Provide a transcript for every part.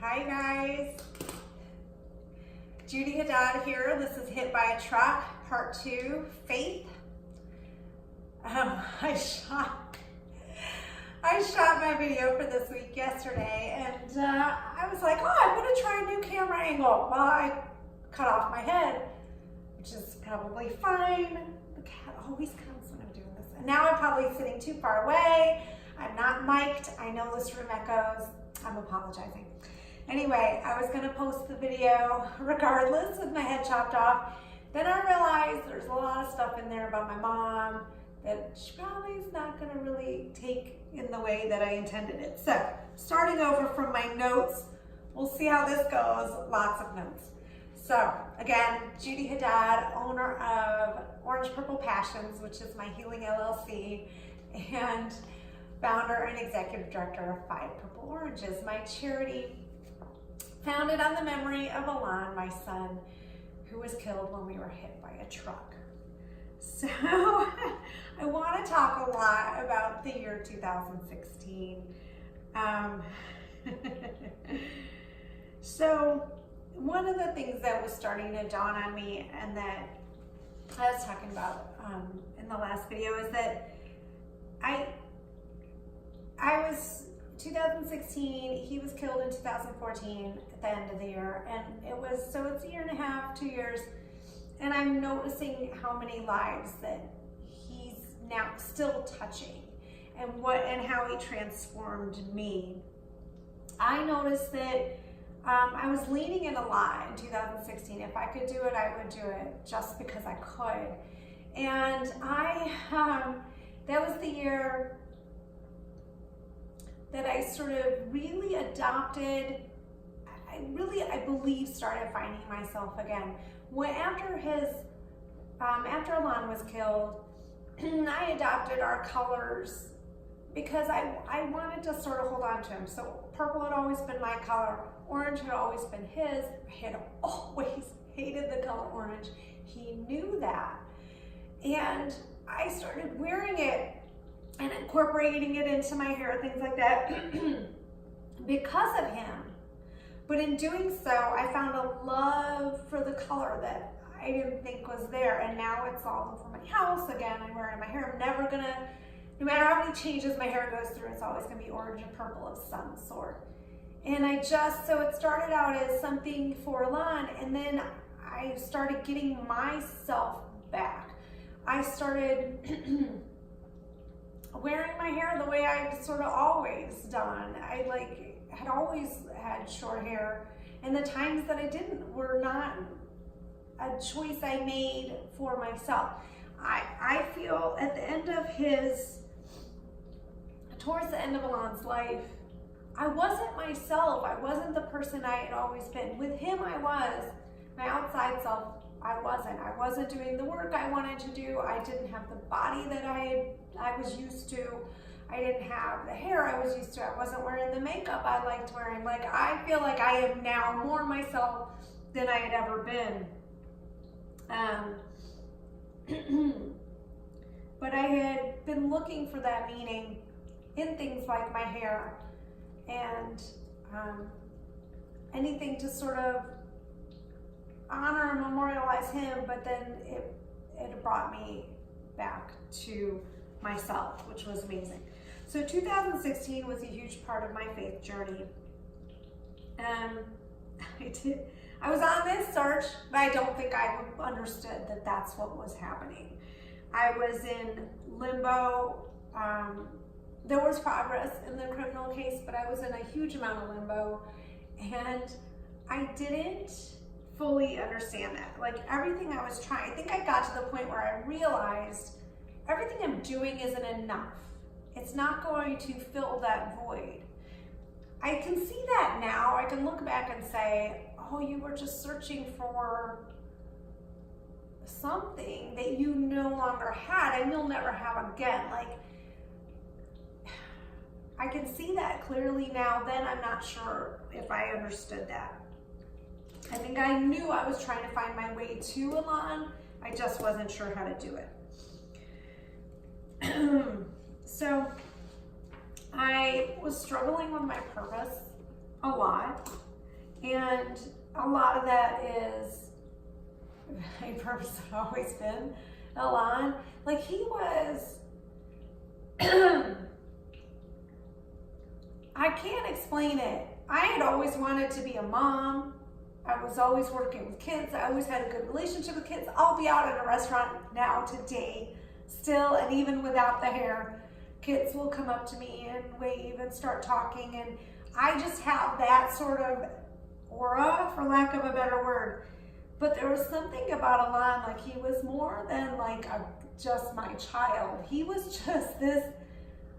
Hi guys, Judy Haddad here. This is Hit by a Truck, Part 2, Faith. I shot my video for this week yesterday, and I was like, oh, I'm gonna try a new camera angle. Well, I cut off my head, which is probably fine. The cat always comes when I'm doing this. And now I'm probably sitting too far away. I'm not mic'd. I know this room echoes. I'm apologizing. Anyway, I was gonna post the video regardless with my head chopped off. Then I realized there's a lot of stuff in there about my mom that she probably is not gonna really take in the way that I intended it. So, starting over from my notes, we'll see how this goes. Lots of notes. So, again, Judy Haddad, owner of Orange Purple Passions, which is my healing LLC, and founder and executive director of 5 Purple Oranges, my charity founded on the memory of Alon, my son, who was killed when we were hit by a truck. So I want to talk a lot about the year 2016. So one of the things that was starting to dawn on me, and that I was talking about in the last video, is that I was 2016, he was killed in 2014 at the end of the year, and it's a year and a half, 2 years, and I'm noticing how many lives that he's now still touching, and how he transformed me. I noticed that I was leaning in a lot in 2016. If I could do it, I would do it just because I could. And that was the year that I sort of really adopted, I believe started finding myself again. After Alon was killed, I adopted our colors because I wanted to sort of hold on to him. So purple had always been my color, orange had always been his. I had always hated the color orange. He knew that. And I started wearing it and incorporating it into my hair, things like that, because of him. But in doing so, I found a love for the color that I didn't think was there, and now it's all over my house. Again, I wear it in my hair. I'm never gonna, no matter how many changes my hair goes through, it's always gonna be orange and purple of some sort. And so it started out as something for Alon, and then I started getting myself back. I started wearing my hair the way I've sort of always done. I had always had short hair, and the times that I didn't were not a choice I made for myself. I feel at the end of towards the end of Alon's life, I wasn't myself. I wasn't the person I had always been. With him, I was. My outside self, I wasn't doing the work I wanted to do. I didn't have the body that I was used to. I didn't have the hair I was used to. I wasn't wearing the makeup I liked wearing. I feel like I am now more myself than I had ever been. But I had been looking for that meaning in things like my hair and anything to sort of honor and memorialize him, but then it brought me back to myself, which was amazing. So 2016 was a huge part of my faith journey. I was on this search, but I don't think I understood that that's what was happening. I was in limbo. There was progress in the criminal case, but I was in a huge amount of limbo, and I didn't fully understand that. Everything I was trying, I think I got to the point where I realized everything I'm doing isn't enough. It's not going to fill that void. I can see that now. I can look back and say, oh, you were just searching for something that you no longer had and you'll never have again. I can see that clearly now. Then I'm not sure if I understood that. I think I knew I was trying to find my way to Alon. I just wasn't sure how to do it. So I was struggling with my purpose a lot. And a lot of that is a purpose had always been Elon. Like he was, I can't explain it. I had always wanted to be a mom. I was always working with kids. I always had a good relationship with kids. I'll be out at a restaurant now today still, and even without the hair, kids will come up to me and wave and start talking, and I just have that sort of aura, for lack of a better word. But there was something about Alon, like he was more than like just my child. He was just this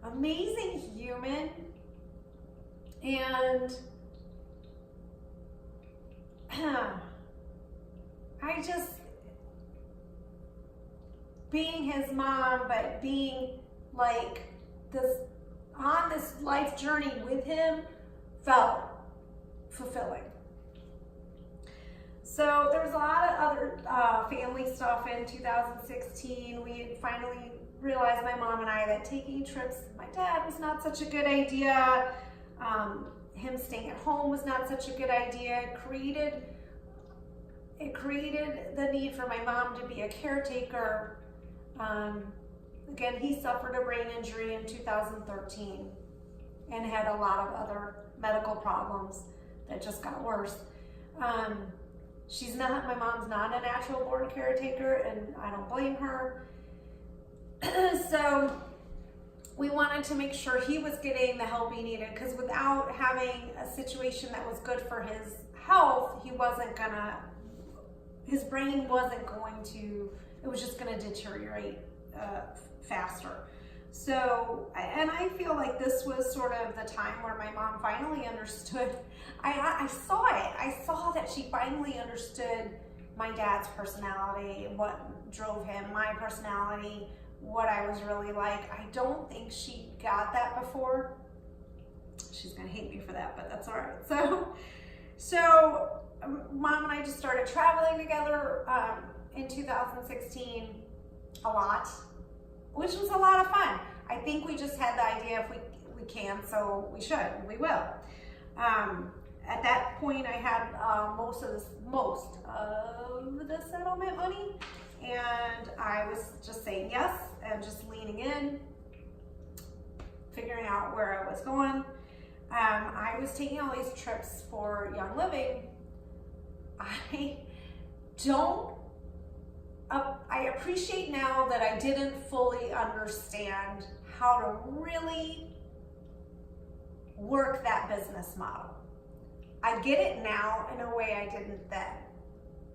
amazing human, and I just, being his mom, but being like this, on this life journey with him, felt fulfilling. So there was a lot of other family stuff in 2016. We had finally realized, my mom and I, that taking trips with my dad was not such a good idea. Him staying at home was not such a good idea. It created the need for my mom to be a caretaker. Again, he suffered a brain injury in 2013 and had a lot of other medical problems that just got worse. My mom's not a natural born caretaker, and I don't blame her. So we wanted to make sure he was getting the help he needed, because without having a situation that was good for his health, his brain wasn't going to, it was just going to deteriorate faster. So, and I feel like this was sort of the time where my mom finally understood. I saw it. I saw that she finally understood my dad's personality, what drove him, my personality, what I was really like. I don't think she got that before. She's gonna hate me for that, but that's all right. So Mom and I just started traveling together in 2016 a lot, which was a lot of fun. I think we just had the idea, if we can, so we should, we will. At that point, I had most of the settlement money, and I was just saying yes and just leaning in, figuring out where I was going. I was taking all these trips for Young Living. I appreciate now that I didn't fully understand how to really work that business model. I get it now in a way I didn't then.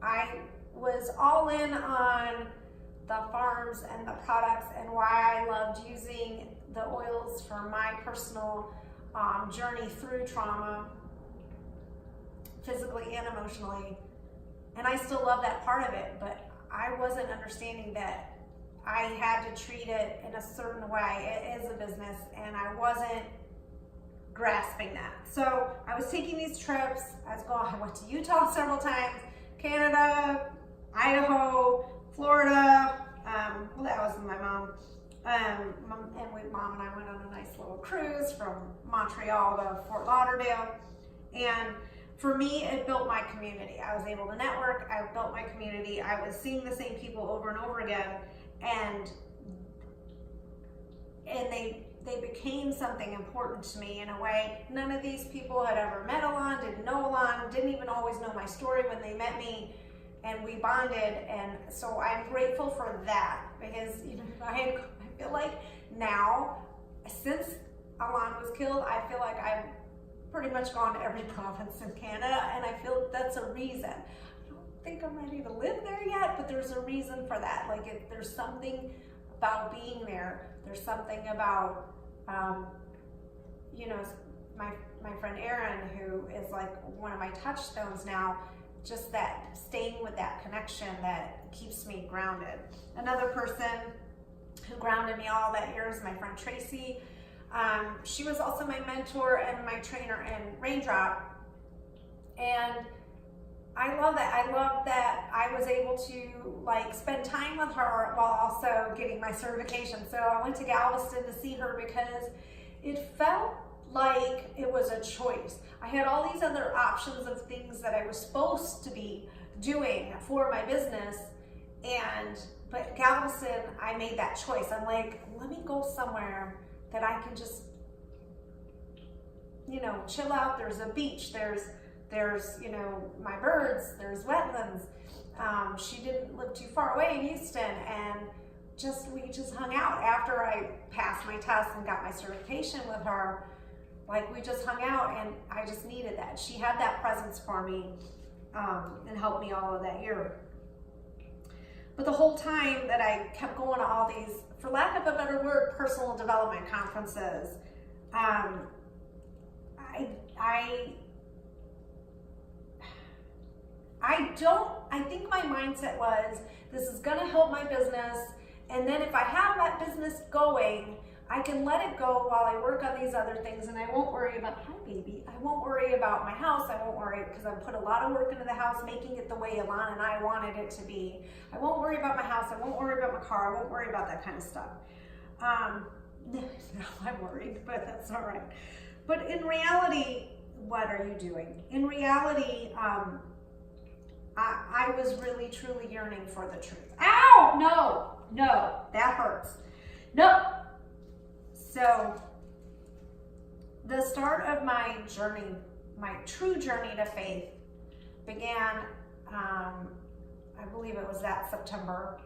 I was all in on the farms and the products and why I loved using the oils for my personal journey through trauma, physically and emotionally. And I still love that part of it, but I wasn't understanding that I had to treat it in a certain way. It is a business, and I wasn't grasping that. So I was taking these trips. I went to Utah several times, Canada, Idaho, Florida. Well, that was with my mom. And with Mom and I went on a nice little cruise from Montreal to Fort Lauderdale. And for me, it built my community. I was able to network. I built my community. I was seeing the same people over and over again, and they became something important to me in a way. None of these people had ever met Alon, didn't know Alon, didn't even always know my story when they met me, and we bonded. And so I'm grateful for that, because I feel like now, since Alon was killed, I feel like I've pretty much gone to every province in Canada, and I feel that's a reason. I don't think I'm ready to live there yet, but there's a reason for that. Like, if there's something about being there, there's something about, my friend Erin, who is like one of my touchstones now, just that staying with that connection that keeps me grounded. Another person who grounded me all that year is my friend Tracy. She was also my mentor and my trainer in Raindrop. And I love that. I love that I was able to spend time with her while also getting my certification. So I went to Galveston to see her because it felt like it was a choice. I had all these other options of things that I was supposed to be doing for my business, but Galveston, I made that choice. I'm like, let me go somewhere that I can just, you know, chill out. There's a beach, there's, you know, my birds, there's wetlands. She didn't live too far away in Houston, and we just hung out after I passed my test and got my certification with her. Like, we just hung out, and I just needed that. She had that presence for me, and helped me all of that year. But the whole time that I kept going to all these, for lack of a better word, personal development conferences, I think my mindset was, this is gonna help my business, and then if I have that business going, I can let it go while I work on these other things, and I won't worry about, hi baby, I won't worry about my house. I won't worry, because I put a lot of work into the house, making it the way Alana and I wanted it to be. I won't worry about my house. I won't worry about my car. I won't worry about that kind of stuff. Now I'm worried, but that's all right. But in reality, what are you doing? In reality, I was really, truly yearning for the truth. Ow! No, that hurts. No. So the start of my journey, my true journey to faith, began, I believe it was that September,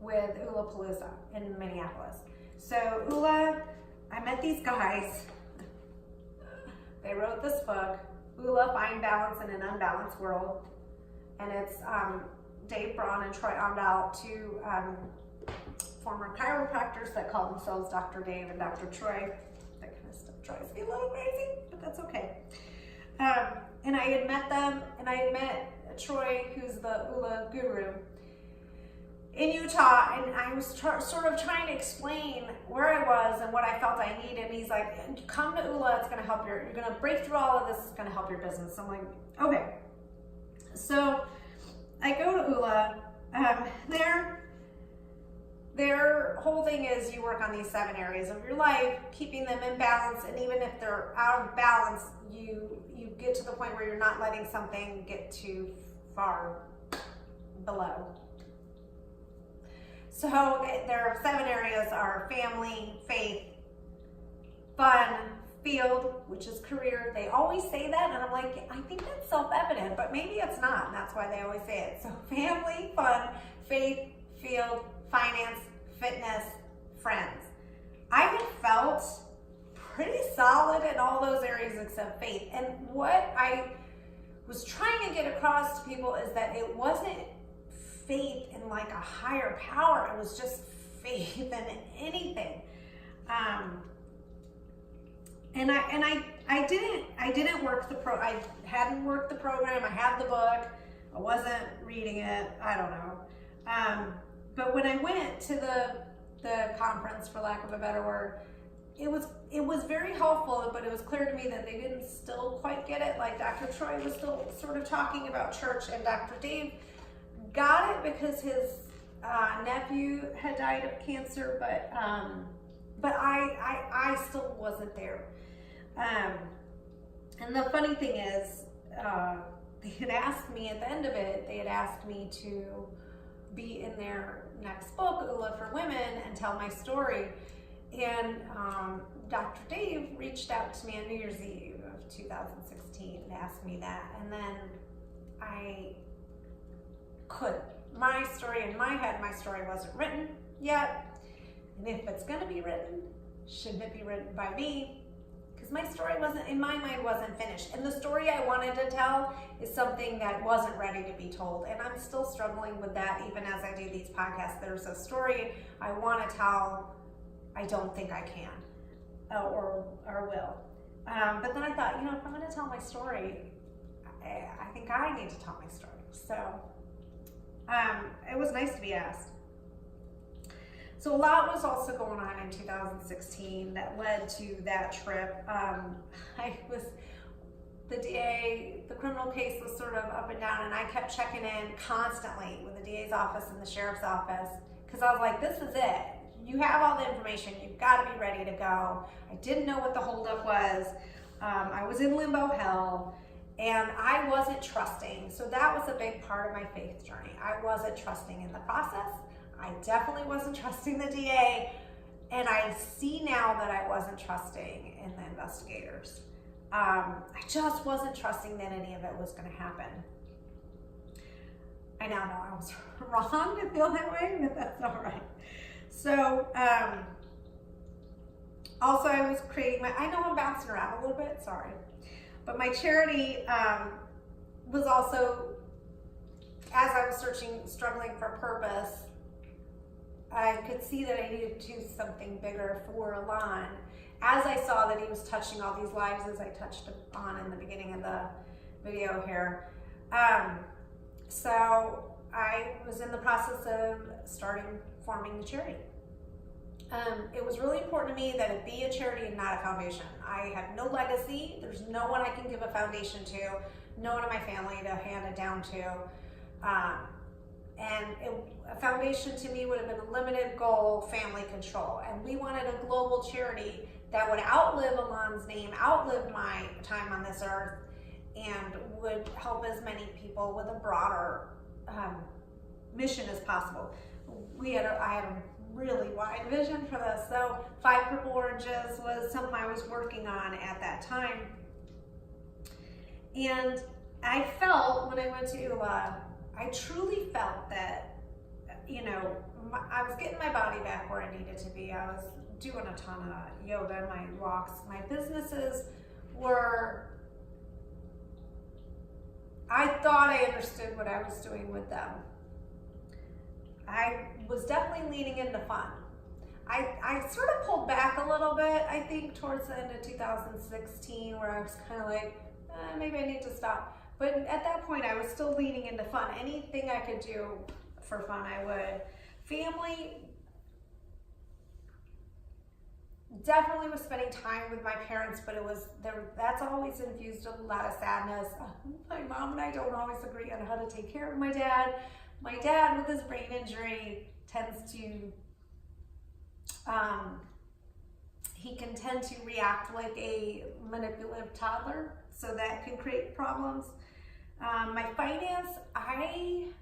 with Ula Palooza in Minneapolis. So Ula, I met these guys. They wrote this book, Ula, Find Balance in an Unbalanced World. And it's Dave Braun and Troy Ondal, two former chiropractors that call themselves Dr. Dave and Dr. Troy. That kind of stuff drives me a little crazy, but that's okay. And I had met them, and I had met Troy, who's the Ula guru, in Utah, and I was sort of trying to explain where I was and what I felt I needed. And he's like, come to Ula, it's gonna help you're gonna break through all of this, it's gonna help your business. I'm like, okay. So I go to Ula. Their whole thing is you work on these 7 areas of your life, keeping them in balance, and even if they're out of balance, you get to the point where you're not letting something get too far below. So their 7 areas are family, faith, fun, field, which is career. They always say that, and I'm like, I think that's self-evident, but maybe it's not, and that's why they always say it. So family, fun, faith, field, finance, fitness, friends. I had felt pretty solid in all those areas except faith. And what I was trying to get across to people is that it wasn't faith in like a higher power. It was just faith in anything. And I didn't work I hadn't worked the program. I had the book. I wasn't reading it. I don't know. But when I went to the conference, for lack of a better word, it was very helpful, but it was clear to me that they didn't still quite get it. Like Dr. Troy was still sort of talking about church, and Dr. Dave got it because his nephew had died of cancer, but I still wasn't there. And the funny thing is, they had asked me at the end of it, they had asked me to be in their next book, Ula for Women, and tell my story. And Dr. Dave reached out to me on New Year's Eve of 2016 and asked me that. And then I couldn't. My story in my head, my story wasn't written yet. And if it's gonna be written, shouldn't it be written by me? Because my story wasn't, in my mind, wasn't finished. And the story I wanted to tell is something that wasn't ready to be told. And I'm still struggling with that even as I do these podcasts. There's a story I want to tell, I don't think I can or will. But then I thought, you know, if I'm going to tell my story, I think I need to tell my story. So it was nice to be asked. So a lot was also going on in 2016 that led to that trip. The DA, the criminal case was sort of up and down, and I kept checking in constantly with the DA's office and the sheriff's office, because I was like, this is it. you have all the information, you've got to be ready to go. I didn't know what the holdup was. I was in limbo hell, and I wasn't trusting. So that was a big part of my faith journey. I wasn't trusting in the process. I definitely wasn't trusting the DA, and I see now that I wasn't trusting in the investigators. I just wasn't trusting that any of it was going to happen. I now know I was wrong to feel that way, but that's all right. So, also I was creating I know I'm bouncing around a little bit, sorry. But my charity was also, as I was struggling for purpose, I could see that I needed to do something bigger for Alon. As I saw that he was touching all these lives, as I touched on in the beginning of the video here. So I was in the process of forming the charity. It was really important to me that it be a charity and not a foundation. I have no legacy. There's no one I can give a foundation to, no one in my family to hand it down to. A foundation to me would have been a limited goal, family control. And we wanted a global charity that would outlive Alon's name, outlive my time on this earth, and would help as many people with a broader mission as possible. I had a really wide vision for this. So 5 Purple Oranges was something I was working on at that time. And I felt when I went to ULA, I truly felt that, I was getting my body back where I needed to be. I was doing a ton of yoga in my walks. My businesses were, I thought I understood what I was doing with them. I was definitely leaning into fun. I sort of pulled back a little bit, I think, towards the end of 2016, where I was kind of like, maybe I need to stop. But at that point, I was still leaning into fun. Anything I could do for fun, I would. Family, definitely was spending time with my parents, but that's always infused a lot of sadness. My mom and I don't always agree on how to take care of my dad. My dad, with his brain injury, he can tend to react like a manipulative toddler, so that can create problems. My finance, I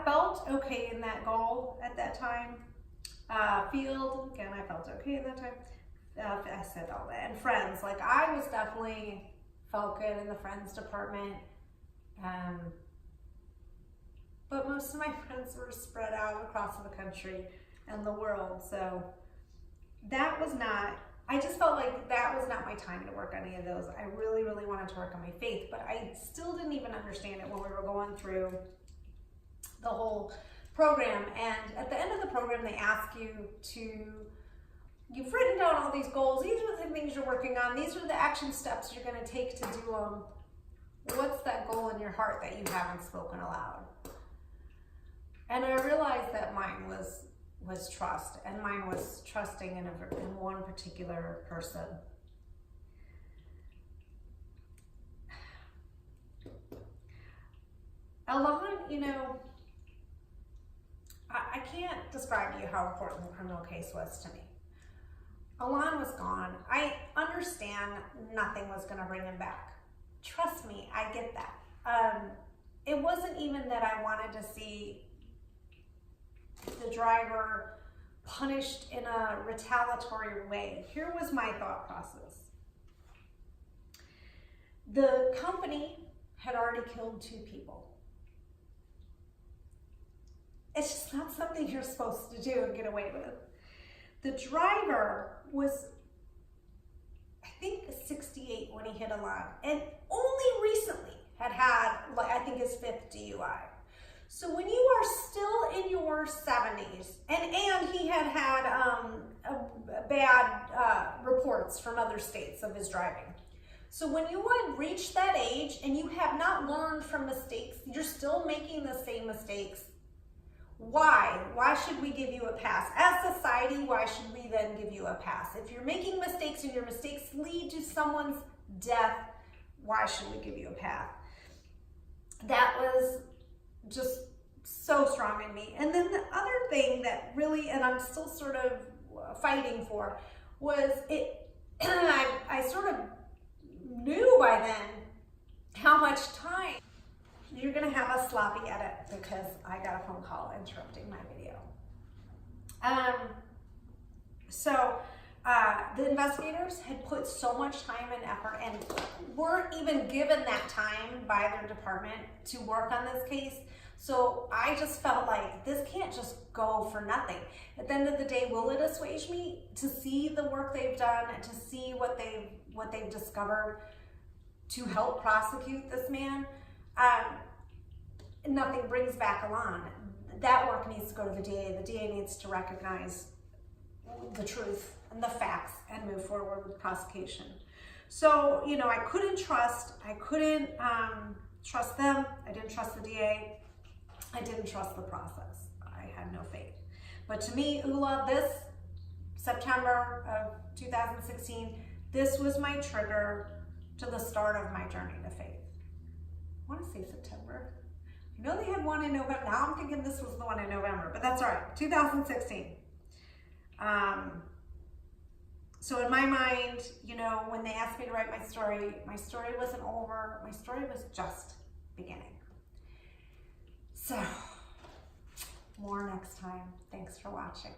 felt okay in that goal at that time. Field, again, I felt okay in that time. I said all that. And friends, like I was definitely felt good in the friends department. But most of my friends were spread out across the country and the world. So that was not, I just felt like that was not my time to work on any of those. I really, really wanted to work on my faith, but I still didn't even understand it when we were going through the whole program. And at the end of the program, they ask you've written down all these goals. These are the things you're working on. These are the action steps you're going to take to do them. What's that goal in your heart that you haven't spoken aloud? And I realized that mine was trust, and mine was trusting in one particular person. Alon, I can't describe to you how important the criminal case was to me. Alon was gone. I understand nothing was going to bring him back. Trust me, I get that. It wasn't even that I wanted to see the driver punished in a retaliatory way. Here was my thought process. The company had already killed 2 people. It's just not something you're supposed to do and get away with. The driver was, I think, 68 when he hit Alon, and only recently had I think, his 5th DUI. So when you are still in your 70s, and he had bad reports from other states of his driving. So when you would reach that age and you have not learned from mistakes, you're still making the same mistakes. Why? Why should we give you a pass? As society, why should we then give you a pass? If you're making mistakes and your mistakes lead to someone's death, why should we give you a pass? That was just so strong in me. And then the other thing that really, and I'm still sort of fighting for, was it, I sort of knew by then how much time. You're gonna have a sloppy edit because I got a phone call interrupting my video. The investigators had put so much time and effort and weren't even given that time by their department to work on this case. So I just felt like this can't just go for nothing. At the end of the day, will it assuage me to see the work they've done and to see what they've discovered to help prosecute this man? Nothing brings back Alon. That work needs to go to the DA. The DA needs to recognize the truth and the facts and move forward with prosecution. So, you know, I couldn't trust them. I didn't trust the DA. I didn't trust the process. I had no faith. But to me, Ula, this September of 2016, this was my trigger to the start of my journey to faith. I want to say September. I know they had one in November. Now I'm thinking this was the one in November, but that's all right. 2016. So in my mind, you know, when they asked me to write my story wasn't over. My story was just beginning. So, more next time. Thanks for watching.